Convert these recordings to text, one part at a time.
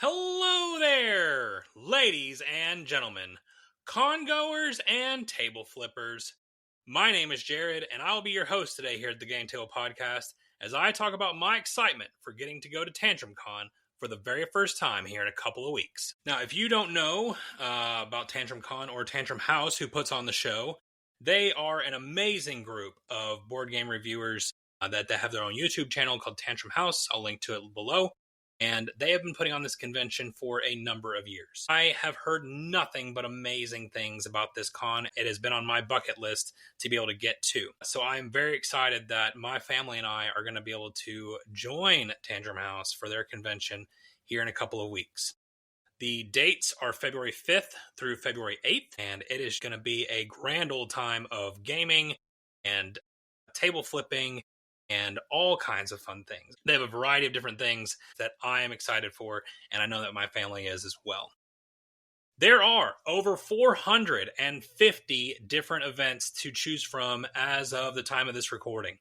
Hello there, ladies and gentlemen, congoers and table flippers. My name is Jared, and I'll be your host today here at the Game Table Podcast as I talk about my excitement for getting to go to TantrumCon for the very first time here in a couple of weeks. Now, if you don't know about TantrumCon or Tantrum House, who puts on the show, they are an amazing group of board game reviewers that they have their own YouTube channel called Tantrum House. I'll link to it below. And they have been putting on this convention for a number of years. I have heard nothing but amazing things about this con. It has been on my bucket list to be able to get to. So I'm very excited that my family and I are going to be able to join Tantrum House for their convention here in a couple of weeks. The dates are February 5th through February 8th, and it is going to be a grand old time of gaming and table flipping and all kinds of fun things. They have a variety of different things that I am excited for, and I know that my family is as well. There are over 450 different events to choose from as of the time of this recording.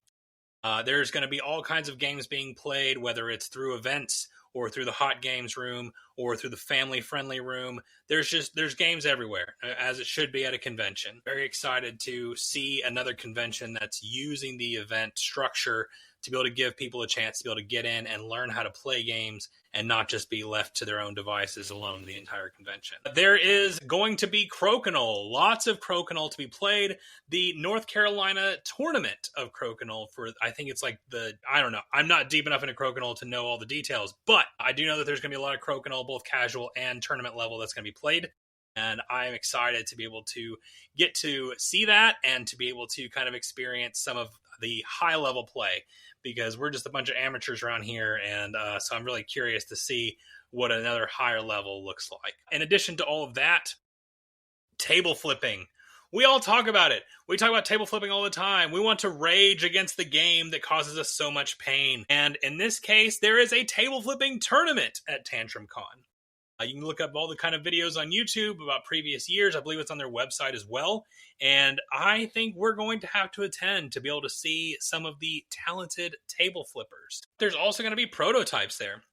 There's going to be all kinds of games being played, whether it's through events or through the hot games room or through the family friendly room. There's games everywhere, as it should be at a convention. Very excited to see another convention that's using the event structure to be able to give people a chance to be able to get in and learn how to play games and not just be left to their own devices alone the entire convention. There is going to be Crokinole, lots of Crokinole to be played. The North Carolina tournament of Crokinole for, I think it's like I don't know. I'm not deep enough into Crokinole to know all the details, but I do know that there's going to be a lot of Crokinole, both casual and tournament level, that's going to be played. And I'm excited to be able to get to see that and to be able to kind of experience some of the high level play, because we're just a bunch of amateurs around here. And so I'm really curious to see what another higher level looks like. In addition to all of that, table flipping. We all talk about it. We talk about table flipping all the time. We want to rage against the game that causes us so much pain. And in this case, there is a table flipping tournament at TantrumCon. You can look up all the kind of videos on YouTube about previous years. I believe it's on their website as well. And I think we're going to have to attend to be able to see some of the talented table flippers. There's also going to be prototypes there.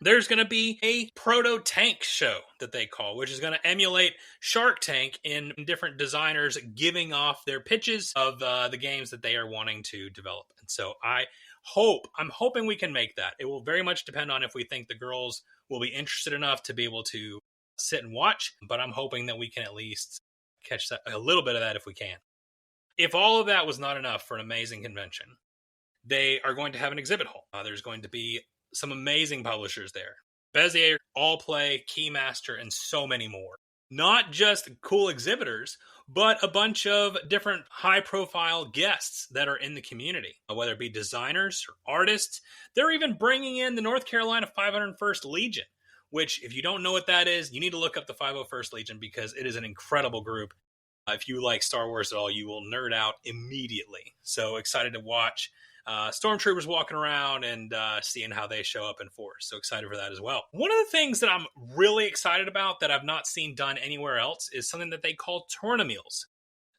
There's going to be a proto tank show that they call, which is going to emulate Shark Tank in different designers giving off their pitches of the games that they are wanting to develop. And so I'm hoping we can make that. It will very much depend on if we think the girls will be interested enough to be able to sit and watch, but I'm hoping that we can at least catch a little bit of that if we can. If all of that was not enough for an amazing convention, they are going to have an exhibit hall. There's going to be some amazing publishers there. Bezier, All Play, Keymaster, and so many more. Not just cool exhibitors, but a bunch of different high-profile guests that are in the community, whether it be designers or artists. They're even bringing in the North Carolina 501st Legion, which, if you don't know what that is, you need to look up the 501st Legion because it is an incredible group. If you like Star Wars at all, you will nerd out immediately. So excited to watch stormtroopers walking around and seeing how they show up in force. So excited for that as well. One of the things that I'm really excited about that I've not seen done anywhere else is something that they call tournameals.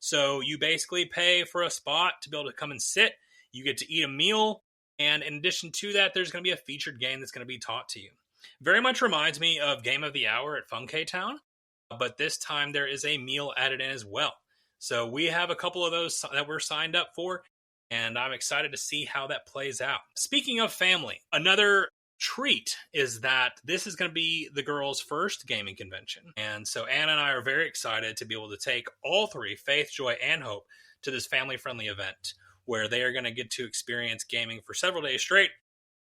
So you basically pay for a spot to be able to come and sit. You get to eat a meal. And in addition to that, there's going to be a featured game that's going to be taught to you. Very much reminds me of Game of the Hour at Funke Town. But this time there is a meal added in as well. So we have a couple of those that we're signed up for. And I'm excited to see how that plays out. Speaking of family, another treat is that this is going to be the girls' first gaming convention. And so Anna and I are very excited to be able to take all three, Faith, Joy, and Hope, to this family-friendly event where they are going to get to experience gaming for several days straight.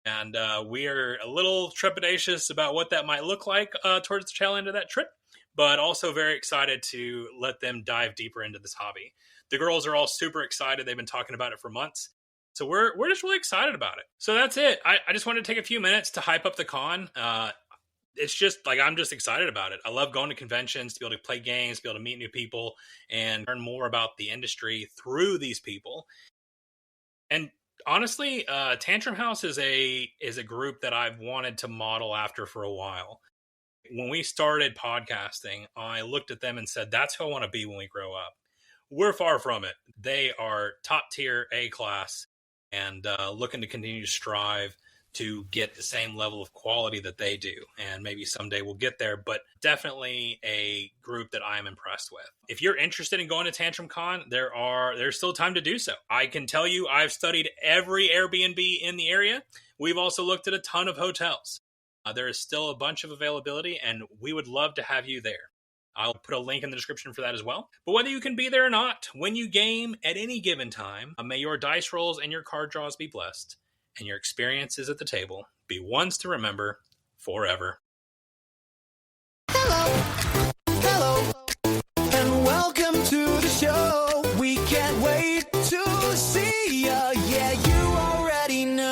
And we are a little trepidatious about what that might look like towards the tail end of that trip, but also very excited to let them dive deeper into this hobby. The girls are all super excited. They've been talking about it for months. So we're just really excited about it. So that's it. I just wanted to take a few minutes to hype up the con. It's just like, I'm just excited about it. I love going to conventions, to be able to play games, to be able to meet new people and learn more about the industry through these people. And honestly, Tantrum House is a group that I've wanted to model after for a while. When we started podcasting, I looked at them and said, that's who I want to be when we grow up. We're far from it. They are top tier, A class, and looking to continue to strive to get the same level of quality that they do. And maybe someday we'll get there, but definitely a group that I'm impressed with. If you're interested in going to TantrumCon, there's still time to do so. I can tell you I've studied every Airbnb in the area. We've also looked at a ton of hotels. There is still a bunch of availability, and we would love to have you there. I'll put a link in the description for that as well. But whether you can be there or not, when you game at any given time, may your dice rolls and your card draws be blessed, and your experiences at the table be ones to remember forever. Hello, and welcome to the show. We can't wait to see ya. Yeah, you already know.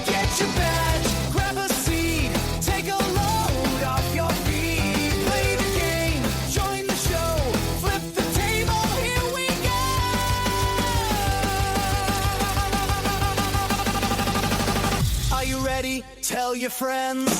Get your badge, grab a seat, take a load off your feet. Play the game, join the show, flip the table, here we go. Are you ready? Tell your friends.